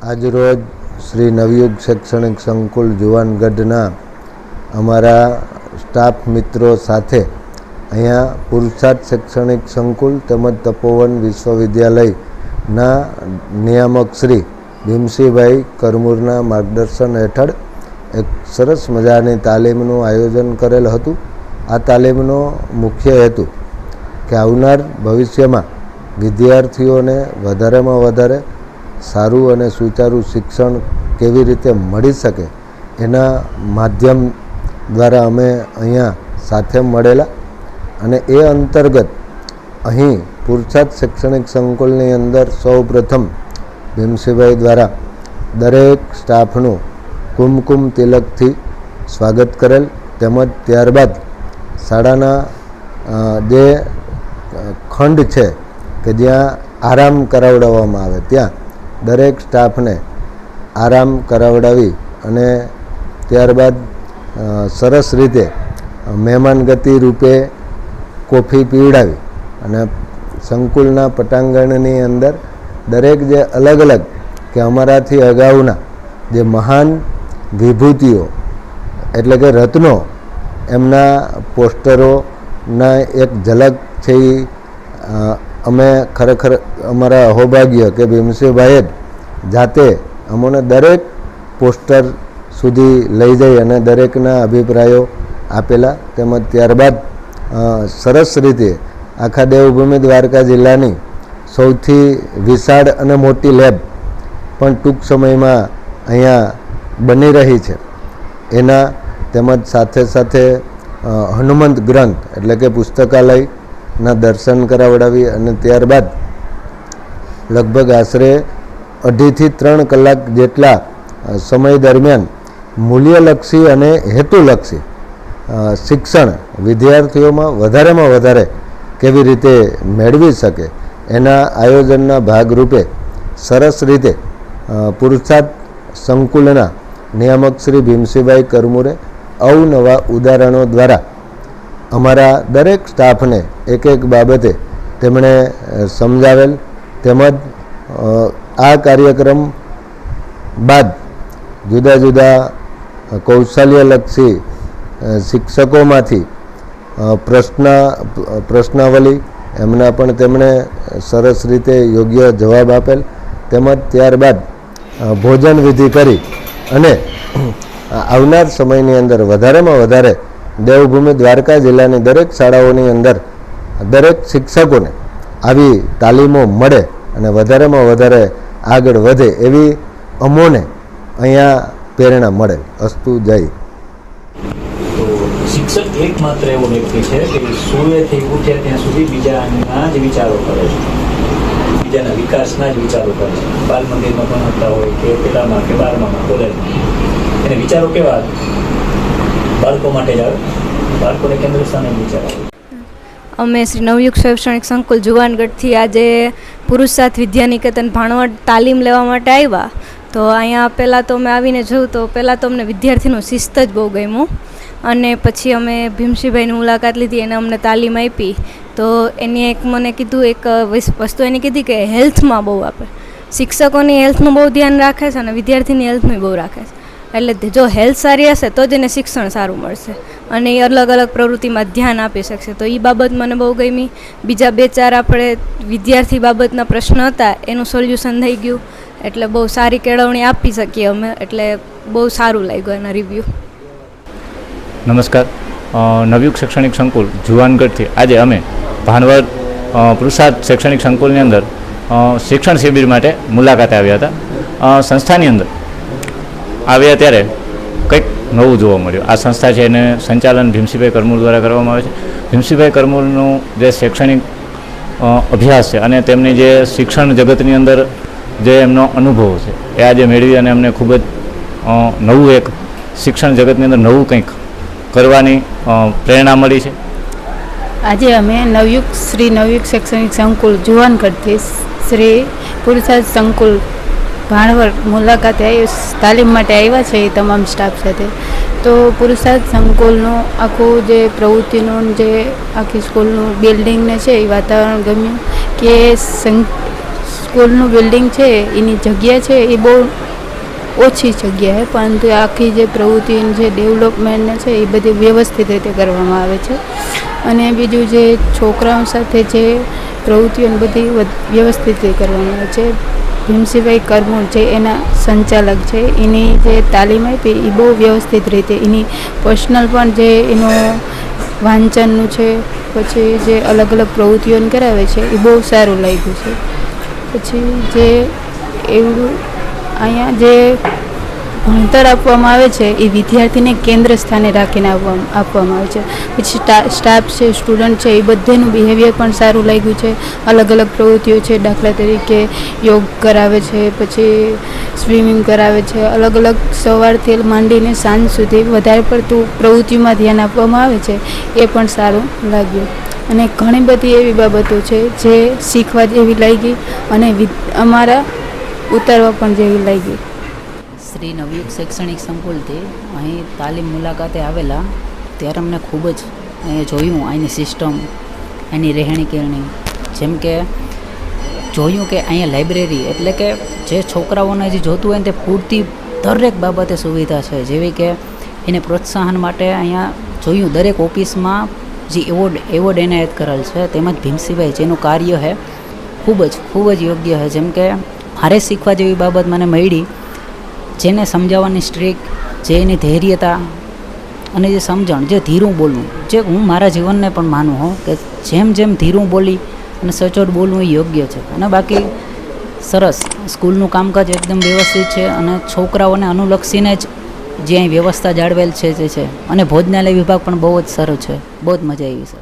આજરોજ શ્રી નવયુગ શૈક્ષણિક સંકુલ જુવાનગઢના અમારા સ્ટાફ મિત્રો સાથે અહીંયા પુરુષાર્થ શૈક્ષણિક સંકુલ તેમજ તપોવન વિશ્વવિદ્યાલયના નિયામક શ્રી ભીમસિંહભાઈ કરમુરના માર્ગદર્શન હેઠળ એક સરસ મજાની તાલીમનું આયોજન કરેલ હતું. આ તાલીમનો મુખ્ય હેતુ કે આવનાર ભવિષ્યમાં વિદ્યાર્થીઓને વધારેમાં વધારે સારું અને સુચારું શિક્ષણ કેવી રીતે મળી શકે એના માધ્યમ દ્વારા અમે અહીંયા સાથે મળેલા અને એ અંતર્ગત અહીં પુરુષાર્થ શૈક્ષણિક સંકુલની અંદર સૌપ્રથમ ભીમસિંહભાઈ દ્વારા દરેક સ્ટાફનું કુમકુમ તિલકથી સ્વાગત કરેલ તેમજ ત્યારબાદ શાળાના જે ખંડ છે કે જ્યાં આરામ કરાવડાવવામાં આવે ત્યાં દરેક સ્ટાફને આરામ કરાવડાવી અને ત્યારબાદ સરસ રીતે મહેમાનગતિ રૂપે કોફી પીવડાવી અને સંકુલના પટાંગણની અંદર દરેક જે અલગ અલગ કે અમારાથી અગાઉના જે મહાન વિભૂતિઓ એટલે કે રત્નો એમના પોસ્ટરોના એક ઝલક છે એ અમે ખરેખર અમારા અહોભાગ્ય કે ભીમસિંહભાઈએ જાતે અમને દરેક પોસ્ટર સુધી લઈ જઈ અને દરેકના અભિપ્રાયો આપેલા તેમજ ત્યારબાદ સરસ રીતે આખા દેવભૂમિ દ્વારકા જિલ્લાની સૌથી વિશાળ અને મોટી લેબ પણ ટૂંક સમયમાં અહીંયા બની રહી છે એના તેમજ સાથે સાથે હનુમંત ગ્રંથ એટલે કે પુસ્તકાલયના દર્શન કરાવડાવી અને ત્યારબાદ લગભગ આશરે 2.5 થી 3 કલાક જેટલા સમય દરમિયાન મૂલ્યલક્ષી અને હેતુલક્ષી શિક્ષણ વિદ્યાર્થીઓમાં વધારેમાં વધારે કેવી રીતે મેળવી શકે એના આયોજનના ભાગરૂપે સરસ રીતે પુરુષાર્થ સંકુલના નિયામક શ્રી ભીમસિંહભાઈ કરમુરે અવનવા ઉદાહરણો દ્વારા અમારા દરેક સ્ટાફને એક એક બાબતે તેમણે સમજાવેલ તેમજ આ કાર્યક્રમ બાદ જુદા જુદા કૌશલ્યલક્ષી શિક્ષકોમાંથી પ્રશ્નાવલી એમના પણ તેમણે સરસ રીતે યોગ્ય જવાબ આપેલ તેમજ ત્યારબાદ ભોજન વિધિ કરી અને આવનાર સમયની અંદર વધારેમાં વધારે દેવભૂમિ દ્વારકા જિલ્લાની દરેક શાળાઓની અંદર દરેક શિક્ષકોને આવી તાલીમો મળે અને વધારેમાં વધારે આગળ વધે એવી અમોને અહીંયા પ્રેરણા મળે. અસ્તુ જય. શિક્ષક એકમાત્ર એવો વ્યક્તિ છે કે સૂર્યથી ઉઠ્યા ત્યાં સુધી બીજાના જ વિચારો કરે છે, બીજાના વિકાસના જ વિચારો કરે છે. બાલ મંદિરમાં ભણતા હોય કે પેલામાં કે 12માં કોલેજમાં એને વિચારો કેવા બાળકો માટે જ આવે, બાળકોને કેન્દ્ર સ્થાને વિચાર આવે. અમે શ્રી નવયુગ શૈક્ષણિક સંકુલ જુવાનગઢથી આજે પુરુષાર્થ વિદ્યાનિકેતન ભાણવડ તાલીમ લેવા માટે આવ્યા. તો અહીંયા પહેલાં તો અમે આવીને જોયું તો પહેલાં તો અમને વિદ્યાર્થીનું શિસ્ત જ બહુ ગમ્યું અને પછી અમે ભીમસિંહભાઈની મુલાકાત લીધી, એને અમને તાલીમ આપી. તો એની એક મને કીધું એક વસ્તુ એની કીધી કે હેલ્થમાં બહુ આપે, શિક્ષકોની હેલ્થનું બહુ ધ્યાન રાખે છે અને વિદ્યાર્થીની હેલ્થનું બહુ રાખે છે. એટલે જો હેલ્થ સારી હશે તો જ એને શિક્ષણ સારું મળશે અને એ અલગ અલગ પ્રવૃત્તિમાં ધ્યાન આપી શકશે. તો એ બાબત મને બહુ ગમી. બીજા 2-4 આપણે વિદ્યાર્થી બાબતના પ્રશ્ન હતા એનું સોલ્યુશન થઈ ગયું, એટલે બહુ સારી કેળવણી આપી શકીએ અમે, એટલે બહુ સારું લાગ્યું એના રિવ્યૂ. નમસ્કાર. નવયુગ શૈક્ષણિક સંકુલ જુવાનગઢથી આજે અમે ભાણવડ પુરુષાર્થ શૈક્ષણિક સંકુલની અંદર શિક્ષણ શિબિર માટે મુલાકાતે આવ્યા હતા. સંસ્થાની અંદર આવ્યા ત્યારે કંઈક નવું જોવા મળ્યું. આ સંસ્થા છે એને સંચાલન ભીમસિંહભાઈ કરમુર દ્વારા કરવામાં આવે છે. ભીમસિંહભાઈ કરમુરનું જે શૈક્ષણિક અભ્યાસ છે અને તેમની જે શિક્ષણ જગતની અંદર જે એમનો અનુભવ છે એ આજે મેળવી અને અમને ખૂબ જ નવું એક શિક્ષણ જગતની અંદર નવું કંઈક કરવાની પ્રેરણા મળી છે. આજે અમે શ્રી નવયુગ શૈક્ષણિક સંકુલ જુવાનગઢથી શ્રી પુરુષાર્થ સંકુલ ભાણવડ મુલાકાતે તાલીમ માટે આવ્યા છે એ તમામ સ્ટાફ સાથે. તો પુરુષાર્થ સંકુલનું આખું જે પ્રવૃત્તિનું જે આખી સ્કૂલનું બિલ્ડિંગને છે એ વાતાવરણ ગમ્યું કે સ્કૂલનું બિલ્ડિંગ છે એની જગ્યા છે એ બહુ ઓછી જગ્યા છે, પરંતુ આખી જે પ્રવૃત્તિની જે ડેવલપમેન્ટ છે એ બધી વ્યવસ્થિત રીતે કરવામાં આવે છે. અને બીજું જે છોકરાઓ સાથે જે પ્રવૃત્તિઓ બધી વ્યવસ્થિત રીતે કરવામાં આવે છે. ભીમસિંહભાઈ કરમુર જે એના સંચાલક છે એની જે તાલીમ આપી એ બહુ વ્યવસ્થિત રીતે, એની પર્સનલ પણ જે એનું વાંચનનું છે, પછી જે અલગ અલગ પ્રવૃત્તિઓને કરાવે છે એ બહુ સારું લાગ્યું છે. પછી જે એવું અહીંયા જે ભણતર આપવામાં આવે છે એ વિદ્યાર્થીને કેન્દ્ર સ્થાને રાખીને આપવામાં આવે છે. પછી સ્ટાફ છે, સ્ટુડન્ટ છે, એ બધેનું બિહેવિયર પણ સારું લાગ્યું છે. અલગ અલગ પ્રવૃત્તિઓ છે, દાખલા તરીકે યોગ કરાવે છે, પછી સ્વિમિંગ કરાવે છે. અલગ અલગ સવારથી માંડીને સાંજ સુધી વધારે પડતું પ્રવૃત્તિમાં ધ્યાન આપવામાં આવે છે, એ પણ સારું લાગ્યું. અને ઘણી બધી એવી બાબતો છે જે શીખવા જેવી લાગી અને અમારા ઉતારવા પણ જેવી લાગી. શ્રી નવયુગ શૈક્ષણિક સંકુલથી અહીં તાલીમ મુલાકાતે આવેલા ત્યારે અમને ખૂબ જ જોયું અહીંની સિસ્ટમ, એની રહેણી કહેણી. જેમ કે જોયું કે અહીંયા લાઇબ્રેરી એટલે કે જે છોકરાઓને જે જોતું હોય ને તે પૂરતી દરેક બાબતે સુવિધા છે. જેવી કે એને પ્રોત્સાહન માટે અહીંયા જોયું દરેક ઓફિસમાં જે એવોર્ડ એનાયત કરેલ છે, તેમજ ભીમસિંહભાઈ જેનું કાર્ય છે ખૂબ જ યોગ્ય છે. જેમ કે મારે શીખવા જેવી બાબત મને મળી, જેને સમજાવવાની સ્ટ્રીક, જે એની ધૈર્યતા અને જે સમજણ, જે ધીરું બોલવું, જે હું મારા જીવનને પણ માનું હોઉં કે જેમ ધીરું બોલી અને સચોટ બોલવું એ યોગ્ય છે. અને બાકી સરસ સ્કૂલનું કામકાજ એકદમ વ્યવસ્થિત છે અને છોકરાઓને અનુલક્ષીને જ જે અહીં વ્યવસ્થા જાળવેલ છે જે છે. અને ભોજનાલય વિભાગ પણ બહુ જ સારો છે, બહુ જ મજા આવી છે.